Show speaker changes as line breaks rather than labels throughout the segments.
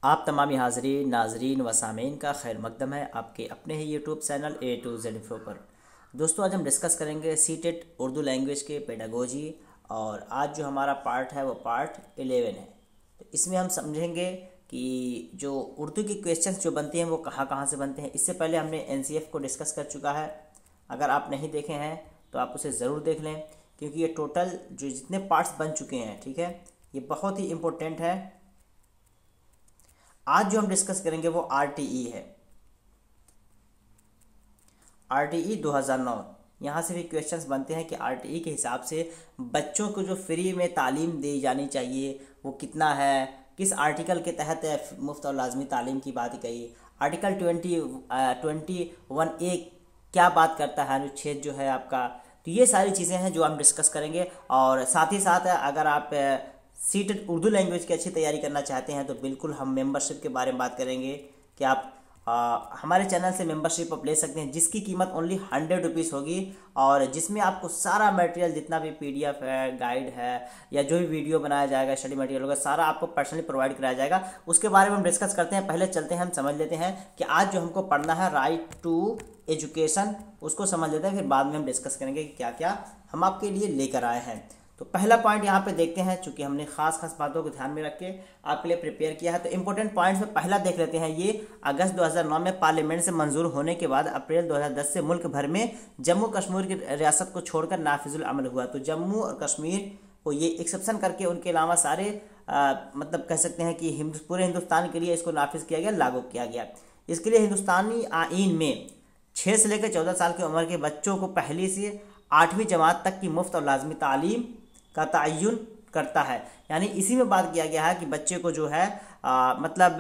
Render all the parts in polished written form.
आप तमामी हाज़रीन नाजरीन व सामीन का खैर मकदम है आपके अपने ही YouTube channel A to Z Info पर। दोस्तों, आज हम डिस्कस करेंगे सीटेट उर्दू लैंग्वेज के पेडागोजी और आज जो हमारा पार्ट है वो पार्ट 11 है। तो इसमें हम समझेंगे कि जो उर्दू की क्वेश्चंस जो बनती हैं वो कहाँ कहाँ से बनते हैं। इससे पहले हमने NCF को डिस्कस कर चुका है। अगर आप नहीं देखे हैं तो आप उसे ज़रूर देख लें, क्योंकि ये टोटल जो जितने पार्ट्स बन चुके हैं, ठीक है, ये बहुत ही इम्पोर्टेंट है। आज जो हम डिस्कस करेंगे वो RTE है, RTE 2009। यहाँ से भी क्वेश्चंस बनते हैं कि RTE के हिसाब से बच्चों को जो फ्री में तालीम दी जानी चाहिए वो कितना है, किस आर्टिकल के तहत मुफ्त और लाजमी तालीम की बात कही। आर्टिकल 21A क्या बात करता है, अनुच्छेद जो है आपका। तो ये सारी चीज़ें हैं जो हम डिस्कस करेंगे। और साथ ही साथ अगर आप सीटेट उर्दू लैंग्वेज की अच्छी तैयारी करना चाहते हैं तो बिल्कुल हम मेंबरशिप के बारे में बात करेंगे कि आप हमारे चैनल से मेंबरशिप आप ले सकते हैं, जिसकी कीमत ओनली 100 रुपीज़ होगी और जिसमें आपको सारा मटेरियल, जितना भी PDF है, गाइड है या जो भी वीडियो बनाया जाएगा, स्टडी मटेरियल होगा, सारा आपको पर्सनली प्रोवाइड कराया जाएगा। उसके बारे में हम डिस्कस करते हैं। पहले चलते हैं, हम समझ लेते हैं कि आज जो हमको पढ़ना है राइट टू एजुकेशन, उसको समझ लेते हैं, फिर बाद में हम डिस्कस करेंगे कि क्या क्या हम आपके लिए लेकर आए हैं। तो पहला पॉइंट यहाँ पे देखते हैं, चूंकि हमने खास बातों को ध्यान में रख के आपके लिए प्रिपेयर किया है। तो इंपॉर्टेंट पॉइंट्स में पहला देख लेते हैं। ये अगस्त 2009 में पार्लियामेंट से मंजूर होने के बाद अप्रैल 2010 से मुल्क भर में जम्मू कश्मीर की रियासत को छोड़कर नाफिजुल अमल हुआ। तो जम्मू और कश्मीर को ये एक्सेप्शन करके उनके अलावा सारे मतलब कह सकते हैं कि पूरे हिंदुस्तान के लिए इसको नाफिज किया गया, लागू किया गया। इसके लिए हिंदुस्तानी आईन में 6 से लेकर 14 साल की उम्र के बच्चों को पहली से 8वीं जमात तक की मुफ्त और लाजमी तालीम का तयन करता है। यानी इसी में बात किया गया है कि बच्चे को जो है मतलब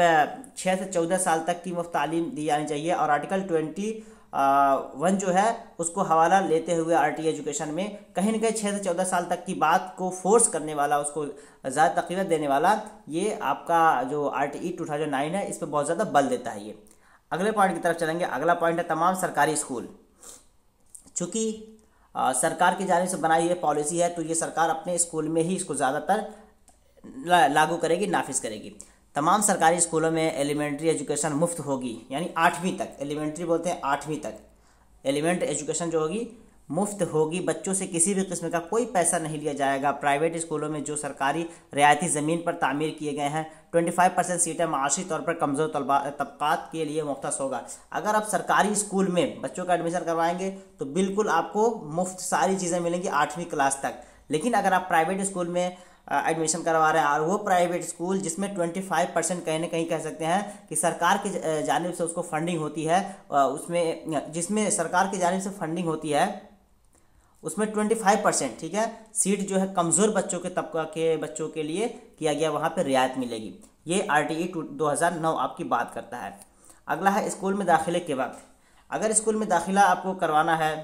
6 से 14 साल तक की मुफ्त तालीम दी जानी चाहिए। और आर्टिकल 21 जो है उसको हवाला लेते हुए RTE एजुकेशन में कहीं ना कहीं 6 से 14 साल तक की बात को फोर्स करने वाला, उसको ज़्यादा तक़वीयत देने वाला, ये आपका जो RTE 2009 है, इस पर बहुत ज़्यादा बल देता है। ये अगले पॉइंट की तरफ चलेंगे। अगला पॉइंट है तमाम सरकारी स्कूल। चूँकि सरकार की जानिब से बनाई ये पॉलिसी है, तो ये सरकार अपने स्कूल में ही इसको ज़्यादातर लागू करेगी, नाफिज करेगी। तमाम सरकारी स्कूलों में एलिमेंट्री एजुकेशन मुफ्त होगी, यानी 8वीं तक। एलिमेंट्री बोलते हैं 8वीं तक। एलिमेंट्री एजुकेशन जो होगी मुफ्त होगी। बच्चों से किसी भी किस्म का कोई पैसा नहीं लिया जाएगा। प्राइवेट स्कूलों में जो सरकारी रियायती ज़मीन पर तामीर किए गए हैं 25% सीटें माशी तौर पर कमज़ोर तबक़ात के लिए मुख्तस होगा। अगर आप सरकारी स्कूल में बच्चों का एडमिशन करवाएंगे तो बिल्कुल आपको मुफ्त सारी चीज़ें मिलेंगी 8वीं क्लास तक। लेकिन अगर आप प्राइवेट स्कूल में एडमिशन करवा रहे हैं और वो प्राइवेट स्कूल जिसमें 25% कहीं ना कहीं कह सकते हैं कि सरकार की जानिब से उसको फंडिंग होती है, उसमें जिसमें सरकार की जानिब से फंडिंग होती है उसमें 25%, ठीक है, सीट जो है कमज़ोर बच्चों के तबका के बच्चों के लिए किया गया, वहाँ पे रियायत मिलेगी। ये RTE 2009 आपकी बात करता है। अगला है स्कूल में दाखिले के वक्त। अगर स्कूल में दाखिला आपको करवाना है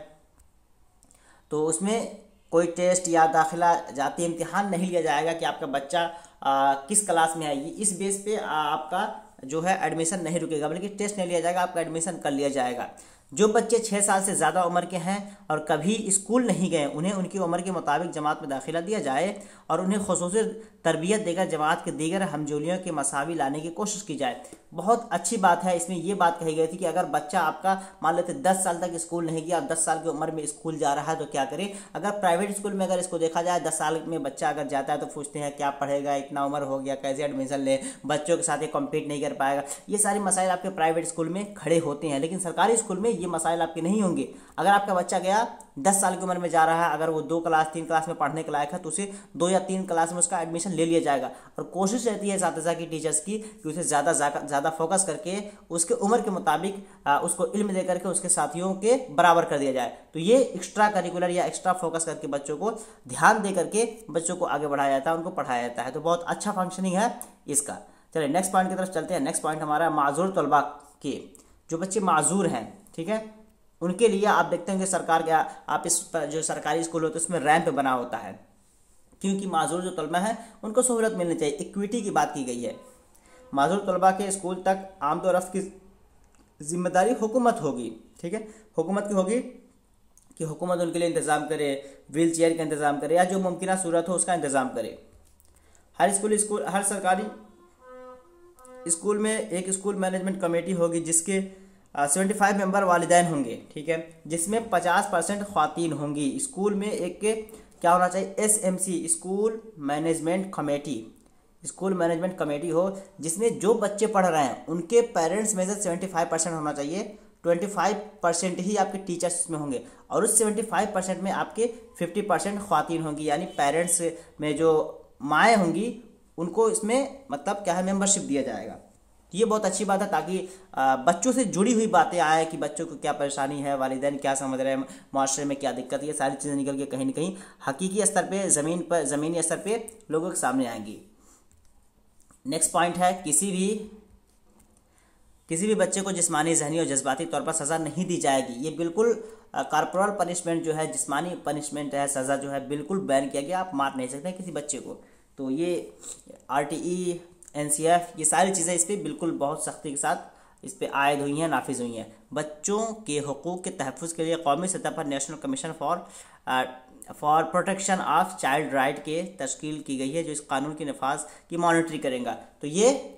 तो उसमें कोई टेस्ट या दाखिला जाती इम्तिहान नहीं लिया जाएगा कि आपका बच्चा किस क्लास में है। ये इस बेस पे आपका जो है एडमिशन नहीं रुकेगा, बल्कि टेस्ट नहीं लिया जाएगा, आपका एडमिशन कर लिया जाएगा। जो बच्चे 6 साल से ज़्यादा उम्र के हैं और कभी स्कूल नहीं गए, उन्हें उनकी उम्र के मुताबिक जमात में दाखिला दिया जाए और उन्हें खुसूसी तरबियत देकर जमात के दीगर हमजोलियों के मसावी लाने की कोशिश की जाए। बहुत अच्छी बात है। इसमें ये बात कही गई थी कि अगर बच्चा आपका मान लेते 10 साल तक स्कूल नहीं गया, 10 साल की उम्र में स्कूल जा रहा है तो क्या करे। अगर प्राइवेट स्कूल में अगर इसको देखा जाए, 10 साल में बच्चा अगर जाता है तो पूछते हैं क्या पढ़ेगा, इतना उम्र हो गया, कैसे एडमिशन ले, बच्चों के साथ ये कॉम्पीट नहीं कर पाएगा। ये सारे मसाइल आपके प्राइवेट स्कूल में खड़े होते हैं, लेकिन सरकारी स्कूल में ये मसाइल आपके नहीं होंगे। अगर आपका बच्चा गया 10 साल की उम्र में जा रहा है, अगर वो 2 क्लास 3 क्लास में पढ़ने के लायक है तो उसे 2 या 3 क्लास में उसका एडमिशन ले लिया जाएगा। और कोशिश रहती है इस्तिज़ा की टीचर्स की कि उसे ज़्यादा फोकस करके उसके उम्र के मुताबिक उसको इल्म दे करके उसके साथियों के बराबर कर दिया जाए। तो ये एक्स्ट्रा करिकुलर या एक्स्ट्रा फोकस करके बच्चों को ध्यान दे करके बच्चों को आगे बढ़ाया जाता है, उनको पढ़ाया जाता है। तो बहुत अच्छा फंक्शनिंग है इसका। चलिए नेक्स्ट पॉइंट की तरफ चलते हैं। नेक्स्ट पॉइंट हमारा माजूर तलबा के, जो बच्चे माजूर हैं, ठीक है, उनके लिए आप देखते हैं कि सरकार क्या, आप इस जो सरकारी स्कूल होते हैं उसमें रैंप बना होता है, क्योंकि माजूर जो तलबा है उनको सहूलत मिलनी चाहिए। इक्विटी की बात की गई है। माजूर तलबा के स्कूल तक आमतौर रफ्त की जिम्मेदारी हुकूमत होगी, ठीक है, हुकूमत की होगी कि हुकूमत उनके लिए इंतज़ाम करे, व्हील चेयर का इंतज़ाम करे या जो मुमकिन सूरत हो उसका इंतज़ाम करे। हर सरकारी स्कूल में एक स्कूल मैनेजमेंट कमेटी होगी जिसके 75 मेंबर वालिदैन होंगे, ठीक है, जिसमें 50% ख्वातीन होंगी। स्कूल में एक क्या होना चाहिए, SMC school management committee, school management committee हो जिसमें जो बच्चे पढ़ रहे हैं उनके पेरेंट्स में से 75% होना चाहिए। 25% ही आपके टीचर्स में होंगे और उस 75% में आपके 50% ख्वातीन होंगी, यानी पेरेंट्स में जो माएँ होंगी उनको इसमें मतलब क्या है मेंबरशिप दिया जाएगा। ये बहुत अच्छी बात है ताकि बच्चों से जुड़ी हुई बातें आए कि बच्चों को क्या परेशानी है, वालिदैन क्या समझ रहे हैं, माशरे में क्या दिक्कत है, ये सारी चीज़ें निकल के कहीं ना कहीं हकीकी स्तर पे ज़मीनी स्तर पे लोगों के सामने आएंगी। नेक्स्ट पॉइंट है, किसी भी बच्चे को जिस्मानी, ज़हनी और जज्बाती तौर पर सज़ा नहीं दी जाएगी। ये बिल्कुल कॉर्पोरल पनिशमेंट जो है, जिस्मानी पनिशमेंट है, सज़ा जो है बिल्कुल बैन किया गया। आप मार नहीं सकते किसी बच्चे को। तो ये RTE NCF ये सारी चीज़ें इस पर बिल्कुल बहुत सख्ती के साथ इस पर आयद हुई हैं, नाफिज हुई हैं। बच्चों के हुकूक़ के तहफ़्फ़ुज़ के लिए कौमी सतह पर national commission for protection of child right के तश्कील की गई है जो इस कानून की नफाज की मॉनिटरिंग करेगा। तो ये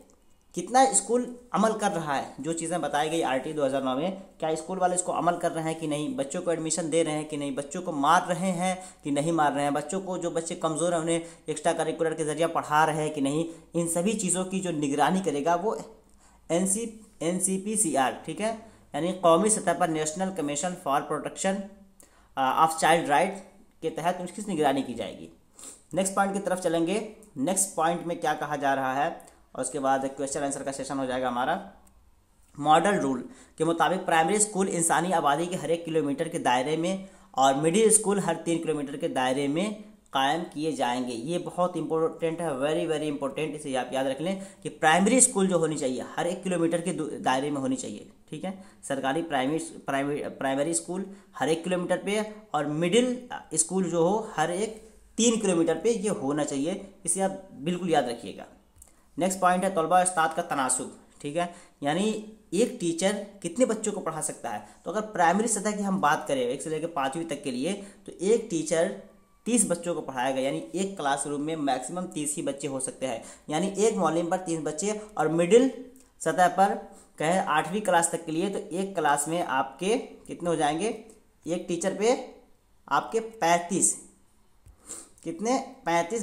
कितना स्कूल अमल कर रहा है, जो चीज़ें बताई गई RTE 2009 में, क्या स्कूल वाले इसको अमल कर रहे हैं कि नहीं, बच्चों को एडमिशन दे रहे हैं कि नहीं, बच्चों को मार रहे हैं कि नहीं मार रहे हैं, बच्चों को जो बच्चे कमज़ोर हैं उन्हें एक्स्ट्रा करिकुलर के ज़रिए पढ़ा रहे हैं कि नहीं, इन सभी चीज़ों की जो निगरानी करेगा वो NCPCR, ठीक है, यानी कौमी सतह पर national commission for protection of child right के तहत उसकी निगरानी की जाएगी। नेक्स्ट पॉइंट की तरफ चलेंगे। नेक्स्ट पॉइंट में क्या कहा जा रहा है और उसके बाद क्वेश्चन आंसर का सेशन हो जाएगा हमारा। मॉडल रूल के मुताबिक प्राइमरी स्कूल इंसानी आबादी के हर 1 किलोमीटर के दायरे में और मिडिल स्कूल हर 3 किलोमीटर के दायरे में कायम किए जाएंगे। ये बहुत इंपॉर्टेंट है, वेरी वेरी इंपॉर्टेंट। इसे आप याद रख लें कि प्राइमरी स्कूल जो होनी चाहिए हर 1 किलोमीटर के दायरे में होनी चाहिए, ठीक है। सरकारी प्राइमरी स्कूल हर 1 किलोमीटर पे और मिडिल स्कूल जो हो हर 3 किलोमीटर पे ये होना चाहिए। इसे आप बिल्कुल याद रखिएगा। नेक्स्ट पॉइंट है तलबा उस्ताद का तनासुब, ठीक है, यानी एक टीचर कितने बच्चों को पढ़ा सकता है। तो अगर प्राइमरी सतह की हम बात करें 1 से लेकर 5वीं तक के लिए, तो एक टीचर 30 बच्चों को पढ़ाएगा, यानी एक क्लासरूम में मैक्सिमम 30 ही बच्चे हो सकते हैं, यानी एक मॉड्यूल पर 30 बच्चे। और मिडिल सतह पर कहें 8वीं क्लास तक के लिए, तो एक क्लास में आपके कितने हो जाएंगे, एक टीचर पे आपके 35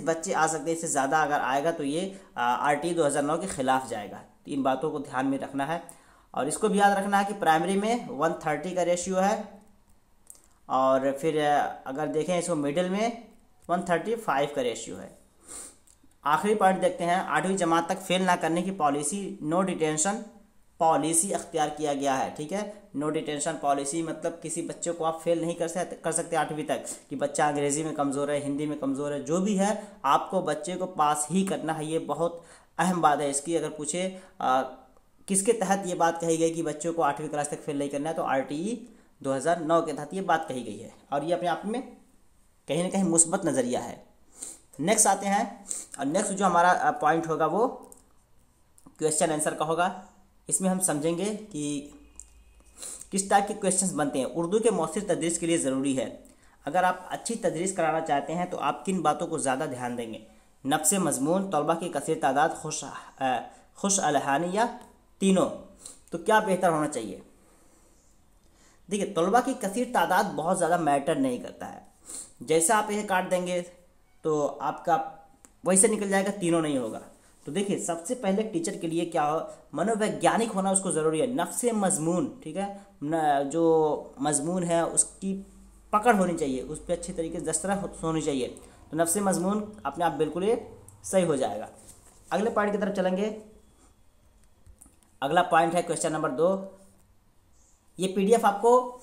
बच्चे आ सकते हैं। इससे ज़्यादा अगर आएगा तो ये RTE 2009 के ख़िलाफ़ जाएगा। इन बातों को ध्यान में रखना है और इसको भी याद रखना है कि प्राइमरी में 130 का रेशियो है और फिर अगर देखें इसको मिडिल में 135 का रेशियो है। आखिरी पॉइंट देखते हैं, 8वीं जमात तक फेल ना करने की पॉलिसी, नो डिटेंशन पॉलिसी अख्तियार किया गया है, ठीक है। नो डिटेंशन पॉलिसी मतलब किसी बच्चे को आप फेल नहीं कर सकते 8वीं तक, कि बच्चा अंग्रेज़ी में कमज़ोर है, हिंदी में कमज़ोर है, जो भी है आपको बच्चे को पास ही करना है। ये बहुत अहम बात है इसकी। अगर पूछे किसके तहत ये बात कही गई कि बच्चों को 8वीं क्लास तक फेल नहीं करना है, तो RTE 2009 के तहत ये बात कही गई है और ये अपने आप में कहीं ना कहीं मुस्बत नज़रिया है। नेक्स्ट आते हैं और नेक्स्ट जो हमारा पॉइंट होगा वो क्वेश्चन आंसर का होगा। इसमें हम समझेंगे कि किस टाइप के क्वेश्चंस बनते हैं। उर्दू के मौसर तदरीस के लिए ज़रूरी है। अगर आप अच्छी तदरीस कराना चाहते हैं तो आप किन बातों को ज़्यादा ध्यान देंगे, नफ्स मजमून, तलबा की कसीर तादाद, खुश अलहानी या तीनों। तो क्या बेहतर होना चाहिए। देखिए तलबा की कसीर तादाद बहुत ज़्यादा मैटर नहीं करता है। जैसा आप यह काट देंगे तो आपका वैसे निकल जाएगा, तीनों नहीं होगा। तो देखिए सबसे पहले टीचर के लिए क्या हो, मनोवैज्ञानिक होना उसको ज़रूरी है। नफ्स मजमून, ठीक है, जो मजमून है उसकी पकड़ होनी चाहिए, उस पर अच्छी तरीके से दस्तरस होनी चाहिए। तो नफ्स मजमून अपने आप बिल्कुल ही सही हो जाएगा। अगले पॉइंट की तरफ चलेंगे। अगला पॉइंट है क्वेश्चन नंबर 2। ये PDF आपको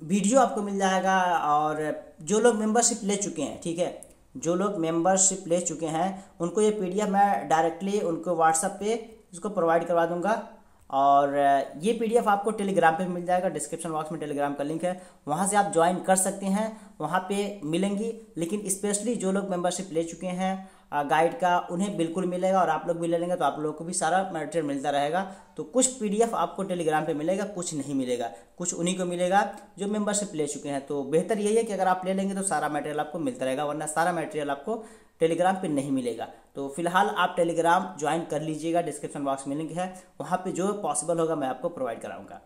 वीडियो आपको मिल जाएगा और जो लोग मेंबरशिप ले चुके हैं, ठीक है, जो लोग मेंबरशिप ले चुके हैं उनको ये PDF मैं डायरेक्टली उनको व्हाट्सएप पे इसको प्रोवाइड करवा दूंगा। और ये PDF आपको टेलीग्राम पे मिल जाएगा, डिस्क्रिप्शन बॉक्स में टेलीग्राम का लिंक है, वहाँ से आप ज्वाइन कर सकते हैं, वहाँ पे मिलेंगी। लेकिन स्पेशली जो लोग मेंबरशिप ले चुके हैं गाइड का, उन्हें बिल्कुल मिलेगा और आप लोग भी ले लेंगे तो आप लोगों को भी सारा मटेरियल मिलता रहेगा। तो कुछ PDF आपको टेलीग्राम पे मिलेगा, कुछ नहीं मिलेगा, कुछ उन्हीं को मिलेगा जो मेंबरशिप ले चुके हैं। तो बेहतर यही है कि अगर आप ले लेंगे तो सारा मटेरियल आपको मिलता रहेगा, वरना सारा मटेरियल आपको टेलीग्राम पे नहीं मिलेगा। तो फिलहाल आप टेलीग्राम ज्वाइन कर लीजिएगा, डिस्क्रिप्शन बॉक्स में लिंक है, वहाँ पे जो पॉसिबल होगा मैं आपको प्रोवाइड कराऊंगा।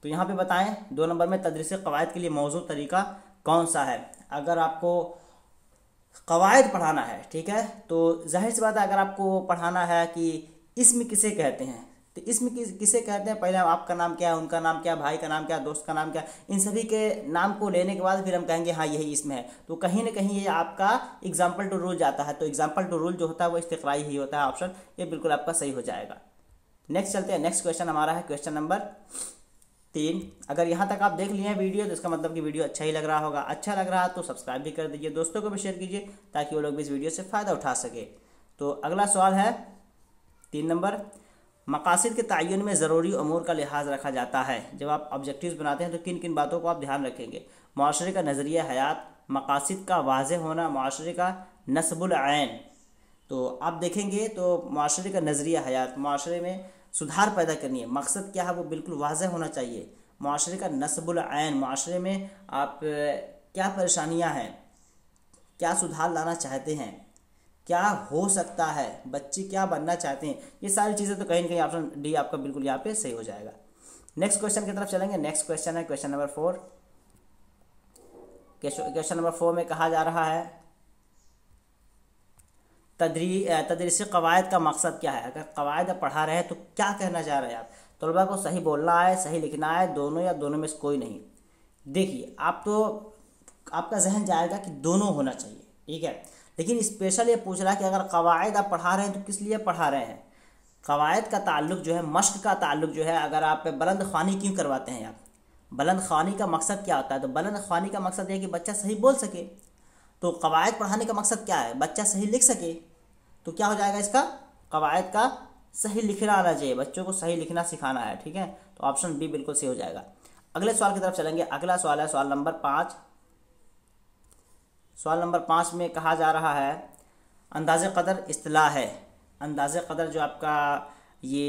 तो यहाँ पे बताएं 2 नंबर में तदरीस कवायद के लिए मौजू तरीका कौन सा है। अगर आपको कवायद पढ़ाना है, ठीक है, तो जाहिर सी बात है अगर आपको पढ़ाना है कि इसम किसे कहते हैं, तो इसम किसे कहते हैं, पहले आपका नाम क्या है, उनका नाम क्या, भाई का नाम क्या, दोस्त का नाम क्या, इन सभी के नाम को लेने के बाद फिर हम कहेंगे हाँ यही इसम है। तो कहीं ना कहीं ये आपका एग्जाम्पल टू रूल जाता है। तो एग्जाम्पल टू रूल जो होता है वो इस्तिक़राई ही होता है, ऑप्शन ये बिल्कुल आपका सही हो जाएगा। नेक्स्ट चलते हैं, नेक्स्ट क्वेश्चन हमारा है क्वेश्चन नंबर 3। अगर यहाँ तक आप देख लिए हैं वीडियो तो इसका मतलब कि वीडियो अच्छा ही लग रहा होगा। अच्छा लग रहा है तो सब्सक्राइब भी कर दीजिए, दोस्तों को भी शेयर कीजिए ताकि वो लोग भी इस वीडियो से फ़ायदा उठा सके। तो अगला सवाल है 3 नंबर, मकासद के तयन में ज़रूरी अमूर का लिहाज रखा जाता है। जब आप ऑब्जेक्टिव्स बनाते हैं तो किन किन बातों को आप ध्यान रखेंगे। मुआशरे का नज़रिया हयात, मकासद का वाज़ेह होना, मुआशरे का नस्बुल ऐन। तो आप देखेंगे तो मुआशरे का नज़रिया हयात, मुआशरे में सुधार पैदा करनी है, मकसद क्या है वो बिल्कुल वाज़ेह होना चाहिए। मुआशरे का नस्बुल ऐन, मुआशरे में आप क्या परेशानियां हैं, क्या सुधार लाना चाहते हैं, क्या हो सकता है, बच्चे क्या बनना चाहते हैं, ये सारी चीज़ें तो कहीं ना कहीं ऑप्शन डी आपका बिल्कुल यहाँ पे सही हो जाएगा। नेक्स्ट क्वेश्चन की तरफ चलेंगे। नेक्स्ट क्वेश्चन है क्वेश्चन नंबर 4। क्वेश्चन नंबर 4 में कहा जा रहा है तदरीस कवायद का मकसद क्या है। अगर कवायद आप पढ़ा रहे हैं तो क्या कहना चाह रहे हैं आप। तलबा को सही बोलना है, सही लिखना है, दोनों या दोनों में से कोई नहीं। देखिए आप तो आपका जहन जाएगा कि दोनों होना चाहिए, ठीक है, लेकिन स्पेशल ये पूछ रहा है कि अगर कवायद आप पढ़ा रहे हैं तो किस लिए पढ़ा रहे हैं। कवायद का ताल्लुक जो है, मश्क का ताल्लुक जो है, अगर आप बुलंद ख़्वानी क्यों करवाते हैं आप, बुलंद ख़्वानी का मकसद क्या होता है। तो बुलंद ख़्वानी का मकसद है कि बच्चा सही बोल सके। तो कवायद पढ़ाने का मकसद क्या है, बच्चा सही लिख सके। तो क्या हो जाएगा इसका, कवायद का सही लिखना आना चाहिए, बच्चों को सही लिखना सिखाना है, ठीक है। तो ऑप्शन बी बिल्कुल सही हो जाएगा। अगले सवाल की तरफ चलेंगे। अगला सवाल है सवाल नंबर 5। सवाल नंबर 5 में कहा जा रहा है अंदाज़े क़दर इस्तिलाह है। अंदाज़े क़दर जो आपका ये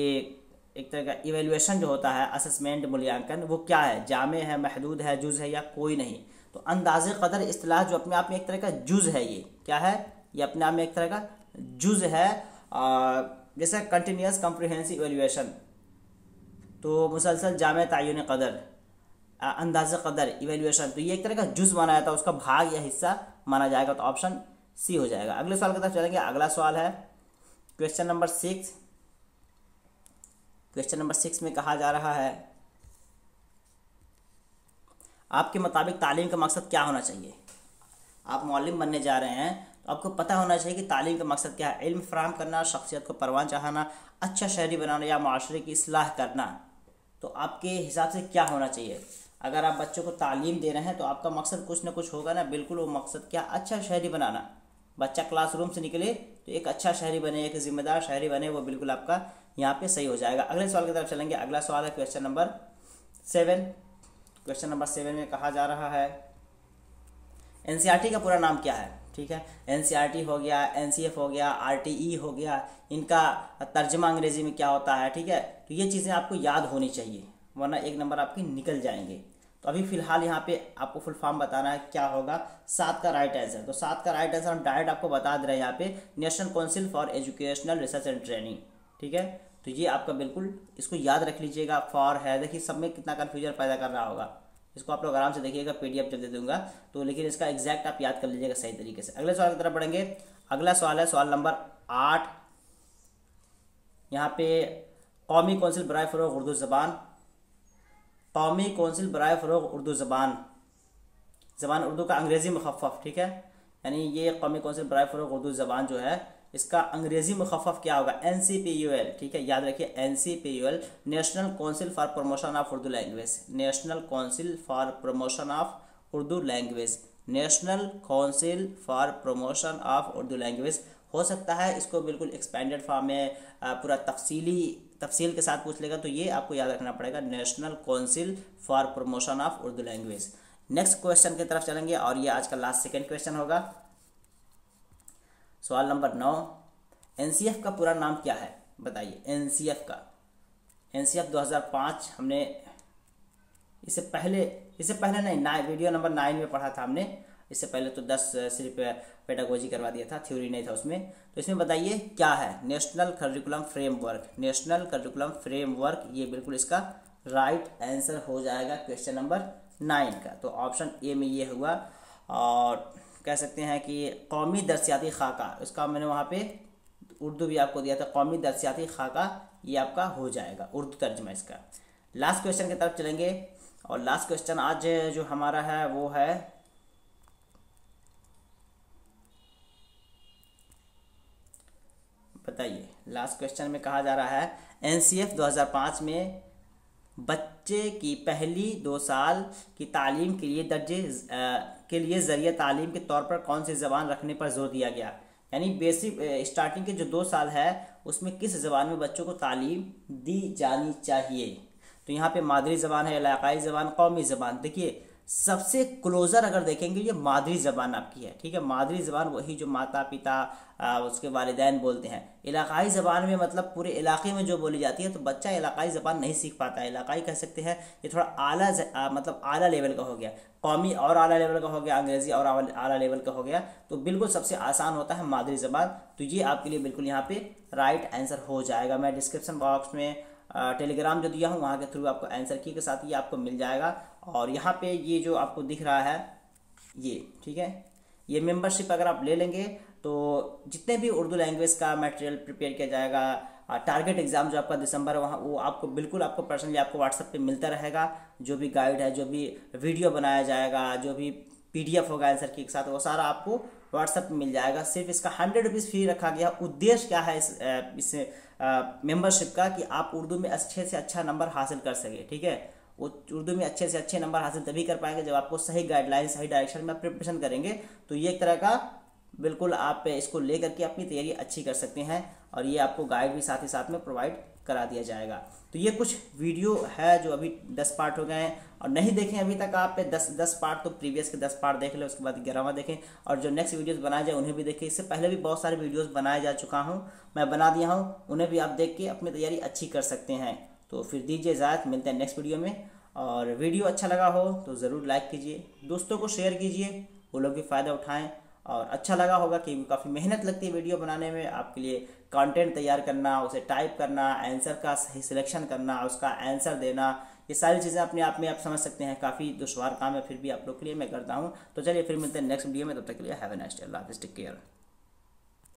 एक तरह का इवेल्युएशन जो होता है, असेसमेंट, मूल्यांकन, वो क्या है, जामे है, महदूद है, जुज़ है या कोई नहीं। तो अंदाज़े क़दर इस्तिलाह जो अपने आप में एक तरह का जुज़ है, ये क्या है, ये अपने आप में एक तरह का जुज़ है। जैसे कंटिन्यूस कम्प्रिहेंसिव इवेल्युएशन, तो मुसलसल जामे तयन क़दर, अंदाज़े क़दर, इवेल्युएशन, तो ये एक तरह का जुज़ माना जाता है, उसका भाग या हिस्सा माना जाएगा। तो ऑप्शन सी हो जाएगा। अगले सवाल की तरफ चलेंगे। अगला सवाल है क्वेश्चन नंबर 6। क्वेश्चन नंबर 6 में कहा जा रहा है आपके मुताबिक तालीम का मकसद क्या होना चाहिए। आप मौलिम बनने जा रहे हैं तो आपको पता होना चाहिए कि तालीम का मकसद क्या है। इल्म फराहम करना, शख्सियत को परवान चढ़ाना, अच्छा शहरी बनाना या माशरे की इस्लाह करना। तो आपके हिसाब से क्या होना चाहिए। अगर आप बच्चों को तालीम दे रहे हैं तो आपका मकसद कुछ ना कुछ होगा ना। बिल्कुल वो मकसद क्या, अच्छा शहरी बनाना। बच्चा क्लासरूम से निकले तो एक अच्छा शहरी बने, एक जिम्मेदार शहरी बने, वो बिल्कुल आपका यहाँ पे सही हो जाएगा। अगले सवाल की तरफ चलेंगे। अगला सवाल है क्वेश्चन नंबर 7। क्वेश्चन नंबर 7 में कहा जा रहा है एनसीईआरटी का पूरा नाम क्या है, ठीक है। एनसीईआरटी हो गया, एनसीएफ हो गया, आरटीई हो गया, इनका तर्जमा अंग्रेजी में क्या होता है, ठीक है। तो ये चीज़ें आपको याद होनी चाहिए, वरना 1 नंबर आपके निकल जाएंगे। तो अभी फिलहाल यहाँ पे आपको फुल फॉर्म बताना है, क्या होगा 7 का राइट आंसर। तो 7 का राइट आंसर हम डायरेक्ट आपको बता दे रहे हैं यहाँ पे, national council for educational research and training, ठीक है। तो ये आपका बिल्कुल इसको याद रख लीजिएगा। फॉर है, देखिए सब में कितना कन्फ्यूजन पैदा कर रहा होगा। इसको आप लोग आराम से देखिएगा, पीडीएफ जब दे दूंगा तो, लेकिन इसका एग्जैक्ट आप याद कर लीजिएगा सही तरीके से। अगले सवाल की तरफ बढ़ेंगे। अगला सवाल है सवाल नंबर 8। यहाँ पे कौमी कौंसिल बराए फ़रोग़ उर्दू ज़बान, कौमी कौंसिल बराए फ़रोग़ उर्दू ज़बान, ज़बान उर्दू का अंग्रेज़ी मुखफ़फ़, ठीक है। यानी ये कौमी कौंसिल बराए फ़रोग़ उर्दू ज़बान जो है, इसका अंग्रेज़ी मुखफ़फ़ क्या होगा, NCPUL, ठीक है। याद रखिए NCPUL, national council for promotion of Urdu language, national council for promotion of Urdu language, national council for promotion of Urdu language. हो सकता है इसको बिल्कुल एक्सपेंडेड फॉर्म में पूरा तफसील के साथ पूछ लेगा, तो ये आपको याद रखना पड़ेगा, national council for promotion of Urdu language. Next question की तरफ चलेंगे और ये आज का लास्ट सेकेंड क्वेश्चन होगा। सवाल नंबर 9, एनसीएफ का पूरा नाम क्या है, बताइए। एनसीएफ का, एनसीएफ 2005 हमने इससे पहले नहीं, वीडियो नंबर 9 में पढ़ा था हमने। इससे पहले तो 10 सिर्फ पेडागोजी करवा दिया था, थ्योरी नहीं था उसमें। तो इसमें बताइए क्या है national curriculum framework. National curriculum framework, ये बिल्कुल इसका राइट आंसर हो जाएगा क्वेश्चन नंबर 9 का। तो ऑप्शन ए में ये हुआ। और कह सकते हैं कि कौमी दर्सियाती खाका, इसका मैंने वहाँ पे उर्दू भी आपको दिया था, कौमी दर्सियाती खाका, ये आपका हो जाएगा उर्दू तर्जमा इसका। लास्ट क्वेश्चन की तरफ चलेंगे, और लास्ट क्वेश्चन आज जो हमारा है वो है, बताइए लास्ट क्वेश्चन में कहा जा रहा है एनसीएफ 2005 में बच्चे की पहली 2 साल की तालीम के लिए के लिए ज़रिया तालीम के तौर पर कौन सी ज़बान रखने पर जोर दिया गया। यानी बेसिक स्टार्टिंग के जो 2 साल है उसमें किस ज़बान में बच्चों को तालीम दी जानी चाहिए। तो यहाँ पे मादरी ज़बान है, इलाकाई ज़बान, कौमी ज़बान। देखिए सबसे क्लोज़र अगर देखेंगे ये मादरी ज़बान आपकी है, ठीक है। मादरी ज़बान वही जो माता पिता उसके वालिदैन बोलते हैं। इलाकाई ज़बान में मतलब पूरे इलाके में जो बोली जाती है, तो बच्चा इलाकाई ज़बान नहीं सीख पाता है। इलाकाई कह सकते हैं ये थोड़ा आला मतलब आला लेवल का हो गया। कौमी और आला लेवल का हो गया, अंग्रेज़ी और आला लेवल का हो गया। तो बिल्कुल सबसे आसान होता है मादरी ज़बान। तो ये आपके लिए बिल्कुल यहाँ पे राइट आंसर हो जाएगा। मैं डिस्क्रिप्शन बॉक्स में टेलीग्राम जो दिया हूँ वहाँ के थ्रू आपको आंसर की के साथ ये आपको मिल जाएगा। और यहाँ पे ये जो आपको दिख रहा है ये, ठीक है, ये मेंबरशिप अगर आप ले लेंगे तो जितने भी उर्दू लैंग्वेज का मटेरियल प्रिपेयर किया जाएगा, टारगेट एग्जाम जो आपका दिसंबर है वहाँ, वो आपको बिल्कुल आपको पर्सनली आपको व्हाट्सएप पे मिलता रहेगा। जो भी गाइड है, जो भी वीडियो बनाया जाएगा, जो भी PDF होगा आंसर की के साथ, वो सारा आपको व्हाट्सएप पे मिल जाएगा। सिर्फ इसका 100 रुपीज़ फी रखा गया। उद्देश्य क्या है इस मेंबरशिप का, कि आप उर्दू में अच्छे से अच्छा नंबर हासिल कर सके, ठीक है। वो उर्दू में अच्छे से अच्छे नंबर हासिल तभी कर पाएंगे जब आपको सही गाइडलाइन, सही डायरेक्शन में प्रिपरेशन करेंगे। तो ये एक तरह का बिल्कुल आप इसको ले करके अपनी तैयारी अच्छी कर सकते हैं। और ये आपको गाइड भी साथ ही साथ में प्रोवाइड करा दिया जाएगा। तो ये कुछ वीडियो है जो अभी 10 पार्ट हो गए हैं, और नहीं देखें अभी तक आप 10 पार्ट, तो प्रीवियस के 10 पार्ट देख लें, उसके बाद 11वां देखें। और जो नेक्स्ट वीडियोस बनाए जाए उन्हें भी देखें। इससे पहले भी बहुत सारे वीडियोस बनाए जा चुका हूं, मैं बना दिया हूं, उन्हें भी आप देख के अपनी तैयारी अच्छी कर सकते हैं। तो फिर दीजिए इजाज़त, मिलते हैं नेक्स्ट वीडियो में। और वीडियो अच्छा लगा हो तो ज़रूर लाइक कीजिए, दोस्तों को शेयर कीजिए, वो लोग भी फ़ायदा उठाएँ। और अच्छा लगा होगा कि काफ़ी मेहनत लगती है वीडियो बनाने में, आपके लिए कंटेंट तैयार करना, उसे टाइप करना, आंसर का सही सिलेक्शन करना, उसका आंसर देना, ये सारी चीज़ें अपने आप में आप समझ सकते हैं काफ़ी दुश्वार काम है, फिर भी आप लोग के लिए मैं करता हूँ। तो चलिए फिर मिलते हैं नेक्स्ट वीडियो में, तब तक के लिए हैव अ नाइस डे, अल्लाह हाफ़िज़, टेक केयर।